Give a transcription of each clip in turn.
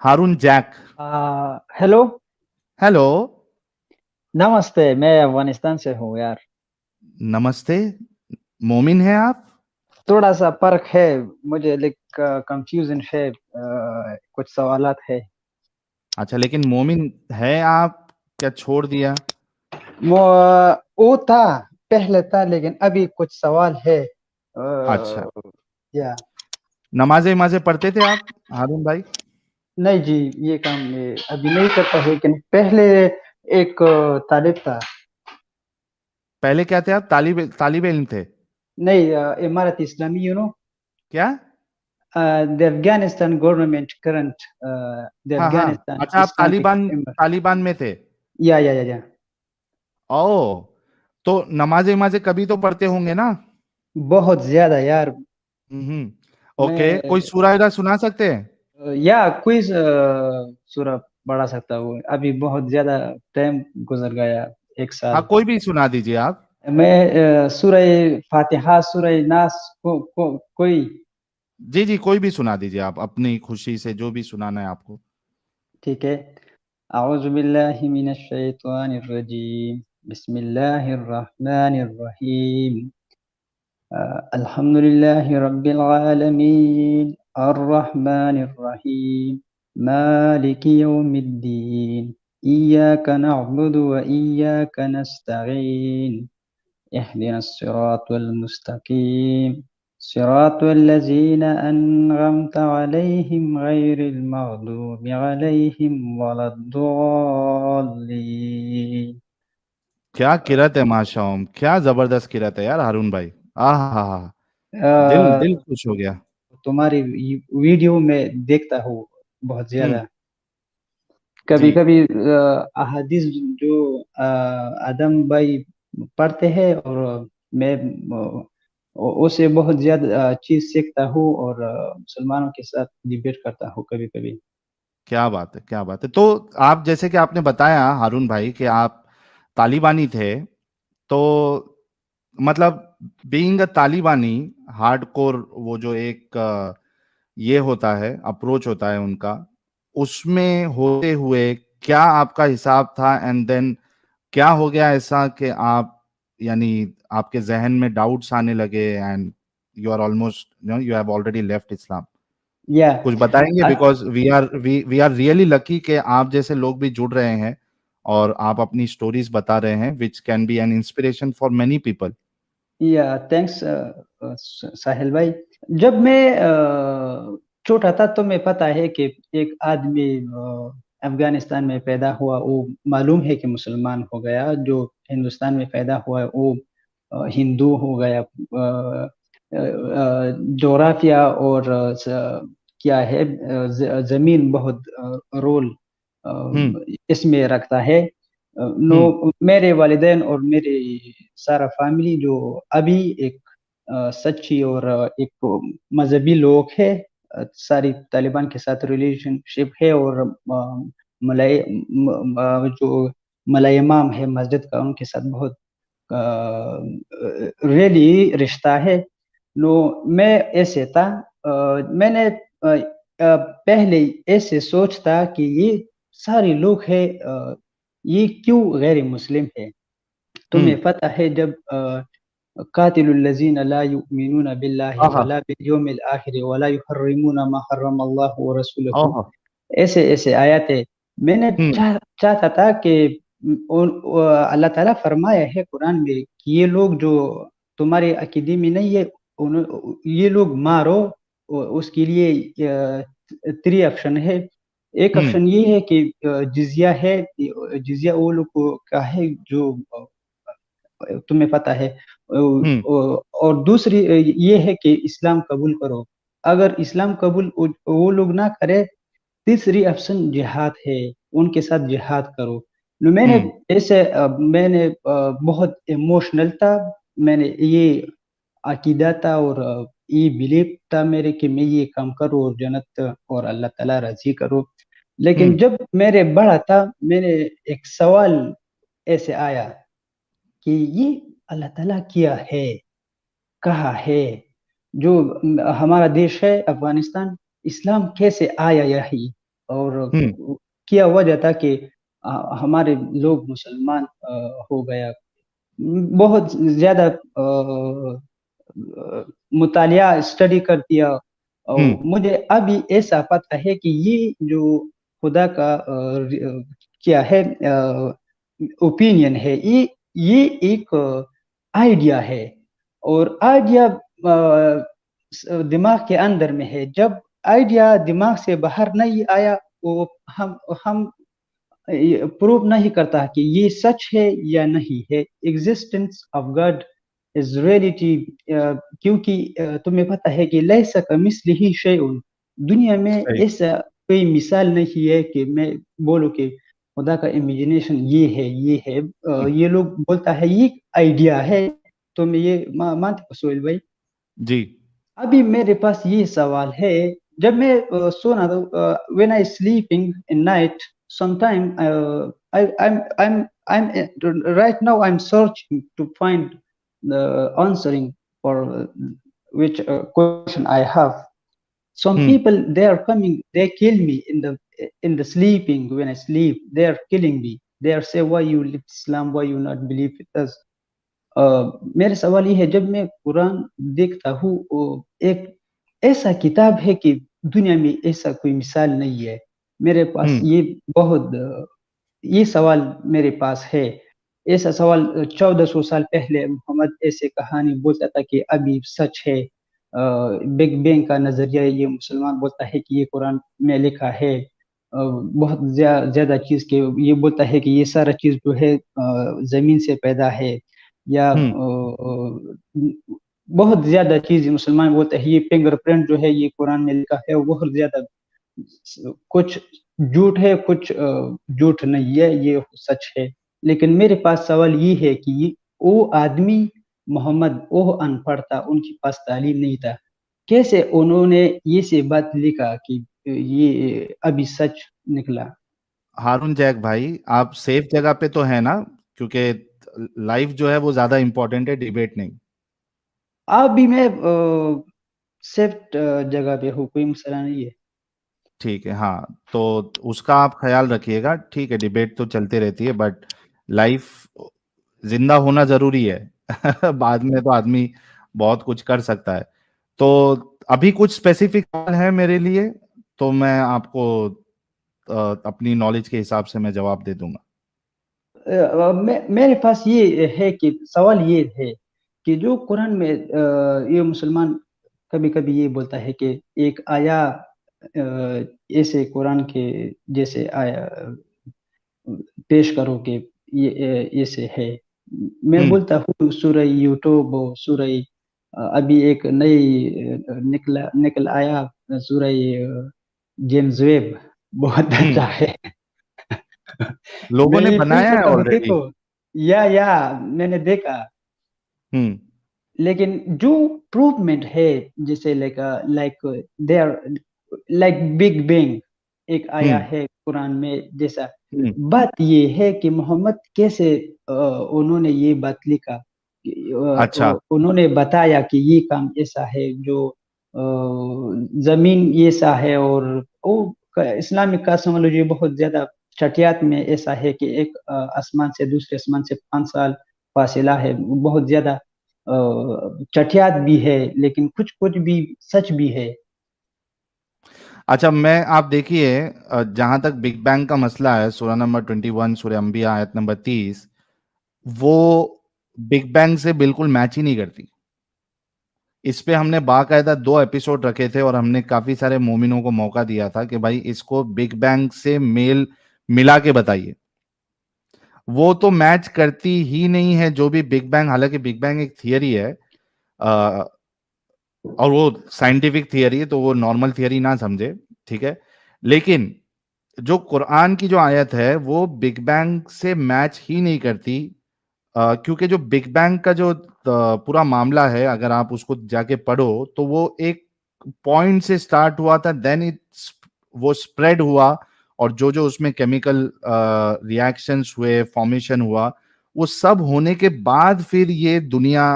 हारून Jack. Hello. Hello. नमस्ते, मैं अफगानिस्तान से हूँ यार। नमस्ते। मोमिन हैं आप? थोड़ा सा फर्क है मुझे, लाइक कंफ्यूजन है, कुछ सवालात है। अच्छा, लेकिन मोमिन है आप? क्या छोड़ दिया? वो वो था, पहले था, लेकिन अभी कुछ सवाल है। अच्छा। या नमाजें नमाजें पढ़ते थे आप, हारून भाई? नहीं जी, ये काम मैं अभी नहीं करता हूँ, लेकिन पहले एक तालिब था। पहले क्या थे आप? तालिब तालिब इल्म थे? नहीं, इमारत इस्लामी, क्या? the Afghanistan government current, the हाँ हाँ। Afghanistan अच्छा, आप Islamic Emir. तालिबान में थे? या ओ, तो नमाजें नमाजें कभी तो पढ़ते होंगे ना? बहुत ज्यादा यार। ओके, मैं कोई सूरा इधर सुना सकते हैं? या क्विज सूरह बढ़ा सकता हूँ, अभी बहुत ज्यादा टाइम गुजर गया, एक हाँ, साल। कोई भी सुना दीजिए आप। मैं सूरह फातिहा, सूरह नास कोई। जी जी, कोई भी सुना दीजिए आप, अपनी खुशी से जो भी सुनाना है आपको। ठीक है। अऊज़ु बिल्लाहि मिनश शैतानिर रजीम, बिस्मिल्लाहिर रहमानिर रहीम। अल्हम्दुलिल्लाहि रब्बिल आलमीन, अर्रहमानिर रहीम, मालिकि यौमिद्दीन, इय्याका नअबुदु व इय्याका नस्तईन, इहदिनस सिरातल मुस्तकीम, सिरातल लज़ीना अन्अमता अलैहिम गैरिल मग़दूबि अलैहिम वलद्दॉल्लीन। क्या किरत है माशाओम, क्या जबरदस्त किरत है यार हारून भाई। आह हा हा। दिल अ, दिल खुश हो गया। तुम्हारी वीडियो में देखता हूँ बहुत हम्म। ज्यादा। जी। कभी कभी अहादीस जो आदम भाई पढ़ते हैं, और मैं उसे बहुत ज्यादा चीज सीखता हूँ, और मुसलमानों के साथ डिबेट करता हूँ कभी कभी। क्या बात है, क्या बात है। तो आप जैसे कि आपने बताया हारून भाई कि आप तालिबानी थे, तो मतलब बीइंग अ तालिबानी हार्डकोर, वो जो एक ये होता है, अप्रोच होता है उनका, उसमें होते हुए क्या आपका हिसाब था? एंड देन क्या हो गया ऐसा कि आप, यानी आपके जहन में डाउट्स आने लगे and you are almost, you have already left Islam? या कुछ बताएंगे? Because we are really lucky कि आप जैसे लोग भी जुड़ रहे हैं और आप अपनी स्टोरीज बता रहे हैं, which can be an inspiration for many people. या थैंक्स साहिल भाई। जब मैं छोटा था तो मैं पता है कि एक आदमी अफगानिस्तान में पैदा हुआ, वो मालूम है कि मुसलमान हो गया। जो हिंदुस्तान में पैदा हुआ वो हिंदू हो गया। जोग्राफिया और क्या है, जमीन बहुत रोल हम्म। इसमें रखता है। हम्म। नो, मेरे वालिदैन और मेरे सारा फैमिली जो अभी एक सच्ची और एक मजहबी लोग है। सारी तालिबान के साथ रिलेशनशिप है, और मलय जो मलय इमाम है मस्जिद का, उनके साथ बहुत रियली रिश्ता है। नो, मैं ऐसे था। मैंने पहले ऐसे सोचता कि ये सारे लोग हैं, ये क्यों गैर मुस्लिम है। हम्म। तुम्हें पता है, जब कातिलुल्लज़ीन ला युमिनून बिल्लाहि आहा। वला बिल यौमिल आखिर वला युहर्रिमून मा हर्रम अल्लाहु व रसूलुहु, ओहो। ऐसे ऐसे आयत है। मैंने हम्म। चाहता था कि अल्लाह ताला फरमाया है कुरान में कि ये लोग जो तुम्हारे अकीदे में नहीं है, ये लोग मारो। उसके लिए थ्री ऑप्शन है। एक हम्म। ऑप्शन ये है कि जिजिया है। जिजिया वो लोग का है जो तुम्हें पता है। हम्म। और दूसरी ये है कि इस्लाम कबूल करो। अगर इस्लाम कबूल वो लोग ना करे, तीसरी ऑप्शन जिहाद है, उनके साथ जिहाद करो। तो मैंने हम्म। ऐसे मैंने बहुत इमोशनल था। मैंने ये अकीदा था, और ये बिलीव था मेरे कि मैं ये काम करूँ और जन्नत और अल्लाह ताला राजी करो। लेकिन हम्म। जब मेरे बड़ा था, मैंने एक सवाल ऐसे आया कि ये अल्लाह ताला किया है, कहा है। जो हमारा देश है अफगानिस्तान, इस्लाम कैसे आया यही, और हम्म क्या वजह था कि हमारे लोग मुसलमान हो गया, बहुत ज्यादा मुतालिया स्टडी कर दिया। और हम्म मुझे अभी ऐसा पता है कि ये जो खुदा का क्या है ओपिनियन है, ये एक आइडिया है, और आइडिया दिमाग के अंदर में है। जब आइडिया दिमाग से बाहर नहीं आया, वो हम प्रूव नहीं करता कि ये सच है या नहीं है। Existence of God is reality, क्योंकि तुम्हें पता है कि लैसा कमिस्लिही शैउन, दुनिया में सही। ऐसा कोई मिसाल नहीं है कि मैं बोलूं कि खुदा का इमेजिनेशन ये है, ये है। हम्म, ये लोग बोलता है ये आइडिया है। तो मैं ये मानते हो सोहेल भाई? जी। अभी मेरे पास ये सवाल है। जब मैं सोना तो when I sleeping in night sometime I'm right now I'm searching to find the answering for which question I have. Some hmm people, they are coming, they kill me in the sleeping. When I sleep, they are killing me. They are say, why you live Islam, why you not believe with us? मेरा सवाल ये है, जब मैं कुरान देखता हूँ, वो एक ऐसा किताब है कि दुनिया में ऐसा कोई मिसाल नहीं है। मेरे पास हम्म ये बहुत ये सवाल मेरे पास है। ऐसा सवाल 1400 साल पहले मोहम्मद ऐसे कहानी बोलता था कि अभी सच है। बिग बैंग का नजरिया ये मुसलमान बोलता है कि ये कुरान में लिखा है। बहुत ज्यादा चीज के ये बोलता है कि ये सारा चीज जो है जमीन से पैदा है, या हम्म बहुत ज्यादा चीज मुसलमान बोलते हैं। ये फिंगरप्रिंट जो है ये कुरान में लिखा है, वो बहुत ज्यादा कुछ झूठ है, कुछ झूठ नहीं है, ये सच है। लेकिन मेरे पास सवाल ये है कि वो आदमी मोहम्मद, वो अनपढ़ था, उनके पास तालीम नहीं था, कैसे उन्होंने ये से बात लिखा कि ये अभी सच निकला? हारून जैक भाई, आप सेफ जगह पे तो है ना? क्योंकि लाइफ जो है वो ज्यादा इंपॉर्टेंट है, डिबेट नहीं। अभी मैं सेफ जगह पे हूँ, कोई मसला नहीं है। ठीक है, हाँ, तो उसका आप ख्याल रखिएगा। ठीक है, डिबेट तो चलती रहती है, बट लाइफ, जिंदा होना जरूरी है। बाद में तो आदमी बहुत कुछ कर सकता है। तो अभी कुछ स्पेसिफिक सवाल है मेरे लिए, तो मैं आपको अपनी नॉलेज के हिसाब से मैं जवाब दे दूंगा। मेरे पास ये है कि सवाल ये है कि जो कुरान में ये मुसलमान कभी कभी ये बोलता है कि एक आया ऐसे कुरान के जैसे आया पेश करो कि ये ऐसे है। मैं हम्म बोलता हूँ सूरह यूट्यूब, सूरह अभी एक नई निकल आया सूरह जेम्स वेब, बहुत अच्छा हम्म है। लोगों मैं ने ये फील बनाया है करता हूँ, ऑलरेडी। देखो, या मैंने देखा। हम्म लेकिन जो प्रूवमेंट है, जैसे like like they are like Big Bang एक आया हम्म है कुरान में जैसा। हम्म बात ये है कि मोहम्मद कैसे उन्होंने ये बात लिखा कि, अच्छा। उन्होंने बताया कि ये काम ऐसा है, जो जमीन ऐसा है, और वो इस्लामिक कॉस्मोलॉजी बहुत ज्यादा चटियात में ऐसा है कि एक आसमान से दूसरे आसमान से 5 साल फासिला है, बहुत ज्यादा चटियात भी है, लेकिन कुछ कुछ भी सच भी है। अच्छा, मैं आप देखिए, जहां तक बिग बैंग का मसला है, सूरह नंबर 21, सूरह अंबिया आयत नंबर 30, वो बिग बैंग से बिल्कुल मैच ही नहीं करती। इस पे हमने बाकायदा 2 एपिसोड रखे थे, और हमने काफी सारे मोमिनों को मौका दिया था कि भाई इसको बिग बैंग से मेल मिला के बताइए। वो तो मैच करती ही नहीं है। जो भी बिग बैंग, हालांकि बिग बैंग एक थियरी है, अ, और वो साइंटिफिक थियरी है, तो वो नॉर्मल थियरी ना समझे, ठीक है। लेकिन जो कुरान की जो आयत है वो बिग बैंग से मैच ही नहीं करती। क्योंकि जो बिग बैंग का जो पूरा मामला है, अगर आप उसको जाके पढ़ो, तो वो एक पॉइंट से स्टार्ट हुआ था, देन वो स्प्रेड हुआ, और जो जो उसमें केमिकल रिएक्शंस हुए, फॉर्मेशन हुआ, वो सब होने के बाद फिर ये दुनिया,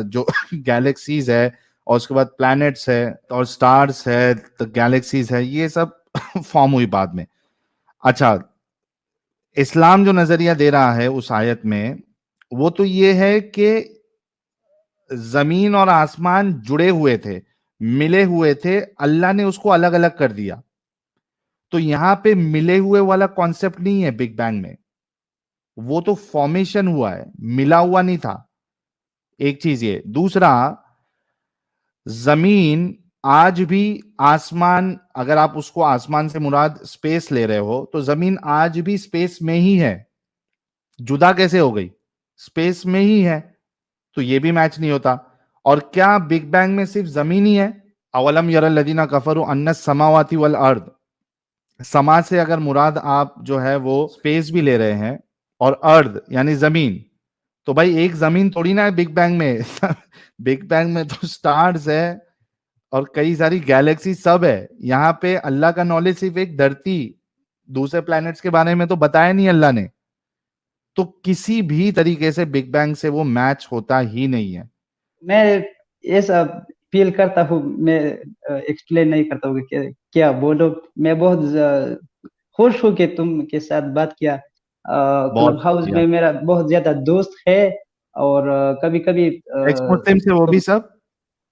जो गैलेक्सीज है, और उसके बाद प्लैनेट्स है, और स्टार्स है, तो गैलेक्सीज है, ये सब फॉर्म हुई बाद में। अच्छा, इस्लाम जो नजरिया दे रहा है उस आयत में, वो तो ये है कि जमीन और आसमान जुड़े हुए थे, मिले हुए थे, अल्लाह ने उसको अलग अलग कर दिया। तो यहां पे मिले हुए वाला कॉन्सेप्ट नहीं है बिग बैंग में, वो तो फॉर्मेशन हुआ है, मिला हुआ नहीं था। एक चीज ये। दूसरा, जमीन आज भी, आसमान, अगर आप उसको आसमान से मुराद स्पेस ले रहे हो, तो जमीन आज भी स्पेस में ही है। जुदा कैसे हो गई? स्पेस में ही है। तो ये भी मैच नहीं होता। और क्या बिग बैंग में सिर्फ जमीन ही है? अवलम यरल लदीना कफरु अन्ना समावाति वल अर्द, समा से अगर मुराद आप जो है वो स्पेस भी ले रहे हैं, और अर्द यानी जमीन, तो भाई एक जमीन थोड़ी ना है बिग बैंग में। बिग बैंग में तो स्टार्स है और कई सारी गैलेक्सी सब है। यहाँ पे अल्लाह का नॉलेज सिर्फ एक धरती, दूसरे प्लैनेट्स के बारे में तो बताया नहीं अल्लाह ने। तो किसी भी तरीके से बिग बैंग से वो मैच होता ही नहीं है। मैं ये सब फील करता हूँ, मैं एक्सप्लेन नहीं करता हूँ कि क्या बोलो। मैं बहुत खुश हूँ कि तुम के साथ बात किया। बहुत क्लब हाउस शुक्रिया। में मेरा बहुत ज्यादा दोस्त है, और कभी कभी एक्स मुस्लिम से वो भी सब,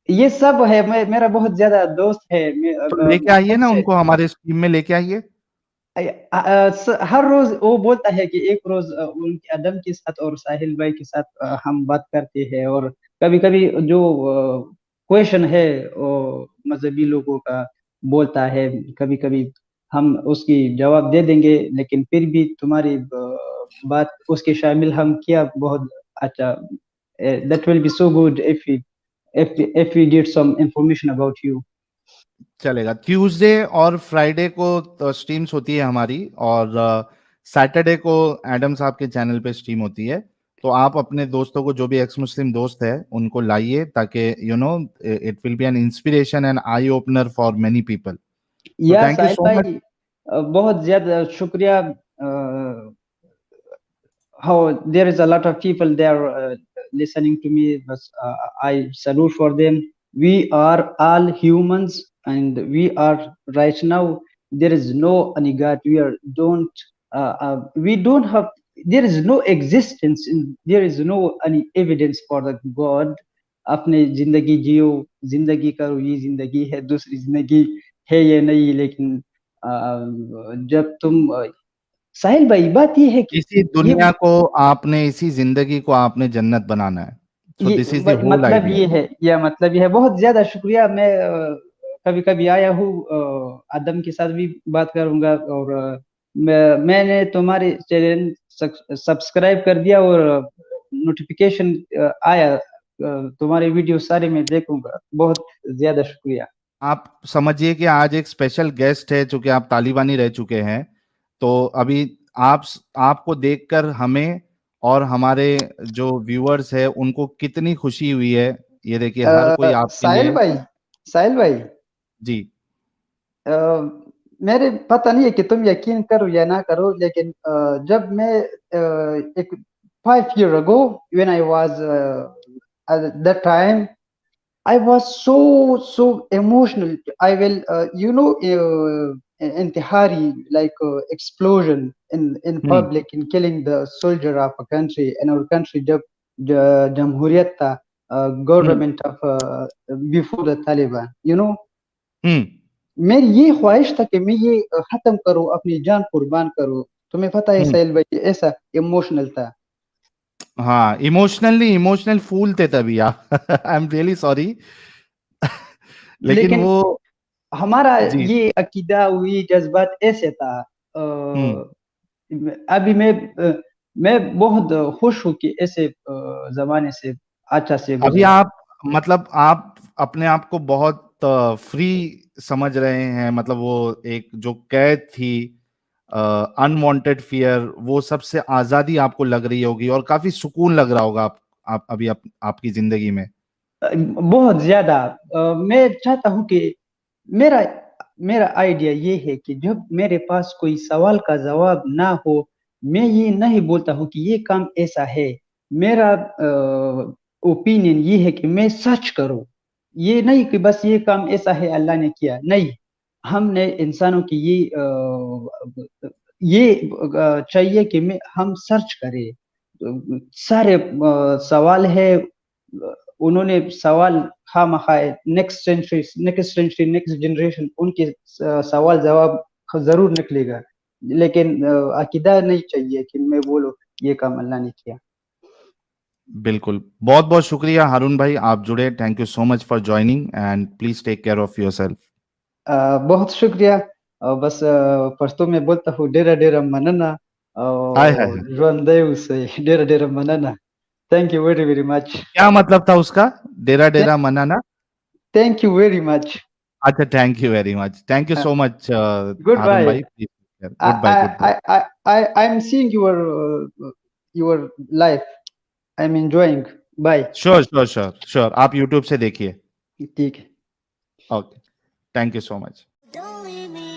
ये सब है। मेरा बहुत ज्यादा दोस्त है। तो लेके आइए खुद ना से उनको हमारे स्ट्रीम में लेके आइए। हर रोज वो बोलता है कि एक रोज उनके अदम के साथ और साहिल भाई के साथ हम बात करते हैं, और कभी कभी जो क्वेश्चन है वो मजहबी लोगों का बोलता है, कभी कभी हम उसकी जवाब दे देंगे, लेकिन फिर भी तुम्हारी बात उसके शामिल हम किया बहुत अच्छा। That will be so good if we get some information about you. चलेगा। ट्यूसडे और फ्राइडे को स्ट्रीम्स होती है हमारी, और सैटरडे को एडम साहब के चैनल पे स्ट्रीम होती है। तो आप अपने दोस्तों को, जो भी एक्स मुस्लिम दोस्त है, उनको लाइए, ताकि it will be an inspiration and eye opener for many people. तो या thank you Sahil so much. भाई, बहुत ज्यादा शुक्रिया। How there is a lot of people there listening to me, but I salute for them. We are all humans, and we are right now. There is no any God. We don't have. There is no existence. There is no any evidence for the God. अपने जिंदगी जियो, जिंदगी करो, ये जिंदगी है, दूसरी जिंदगी है ये नहीं। लेकिन जब तुम साहिल भाई, बात ये है कि इसी ये दुनिया को आपने, इसी जिंदगी को आपने जन्नत बनाना है। So this is the whole मतलब आइडिया। ये है, या मतलब ये है। बहुत ज्यादा शुक्रिया। मैं कभी कभी आया हूँ, आदम के साथ भी बात करूंगा, और मैंने तुम्हारे चैनल सब्सक्राइब कर दिया, और नोटिफिकेशन आया। तुम्हारे वीडियो सारे मैं देखूंगा। बहुत ज्यादा शुक्रिया। आप समझिए कि आज एक स्पेशल गेस्ट है, चूंकि आप तालिबानी रह चुके हैं। तो अभी आप आपको देखकर हमें और हमारे जो व्यूअर्स है उनको कितनी खुशी हुई है। ये देखिए, हर कोई आपके साहिल लिए। भाई, साहिल भाई, जी। अ, मेरे पता नहीं है कि तुम यकीन करो या ना करो, लेकिन जब मैं एक 5 year ago when I was at that time I was so emotional. I will intihari, like explosion in hmm. public, in killing the soldier of a country. In our country, जब jamhuriyat था, हम्म। government of before the Taliban, हम्म। मेरी ये ख्वाहिश था कि मैं ये खत्म करूं, अपनी जान कुर्बान करूं। तुम्हें पता है हम्म। साहिल भाई, ऐसा इमोशनल था। हाँ, इमोशनल नहीं, इमोशनल फूल थे तभी आप। I am really sorry. लेकिन लेकिन वो। हमारा जी। ये अकीदा, हुई जज्बात ऐसे था। हम्म। अभी मैं बहुत खुश हूँ कि ऐसे जमाने से अच्छा से अभी गुजरा। आप, मतलब आप अपने आप को बहुत फ्री समझ रहे हैं, मतलब वो एक जो कैद थी, अनवांटेड फियर, वो सबसे आजादी आपको लग रही होगी और काफी सुकून लग रहा होगा आप अभी आपकी जिंदगी में। बहुत ज्यादा। मैं चाहता हूँ कि मेरा मेरा आइडिया ये है कि जब मेरे पास कोई सवाल का जवाब ना हो, मैं ये नहीं बोलता हूँ कि ये काम ऐसा है। मेरा ओपिनियन ये है कि मैं सच करूँ। ये नहीं कि बस ये काम ऐसा है, अल्लाह ने किया, नहीं। हमने इंसानों की ये चाहिए कि हम सर्च करें। सारे सवाल है, उन्होंने सवाल खामखाए नेक्स्ट सेंचुरी नेक्स्ट जनरेशन उनके सवाल जवाब जरूर निकलेगा, लेकिन अकीदा नहीं चाहिए कि मैं बोलूं ये काम अल्लाह ने किया। बिल्कुल, बहुत बहुत शुक्रिया हारून भाई, आप जुड़े। Thank you so much for joining and please take care of yourself. बहुत शुक्रिया। बस पश्तो में बोलता हूँ डेरा डेरा मनना हाय हाय हाय। और रंदेव से डेरा डेरा मनना। Thank you very very much. क्या मतलब था उसका, डेरा डेरा मनाना? Thank you very much. अच्छा, thank you very much, thank you so much good Haroon bye. भाई, please good bye, good bye. I'm seeing your life. I'm enjoying. Bye. Sure sure sure sure, आप यूट्यूब से देखिए। ठीक है। Okay, thank you so much. Don't leave me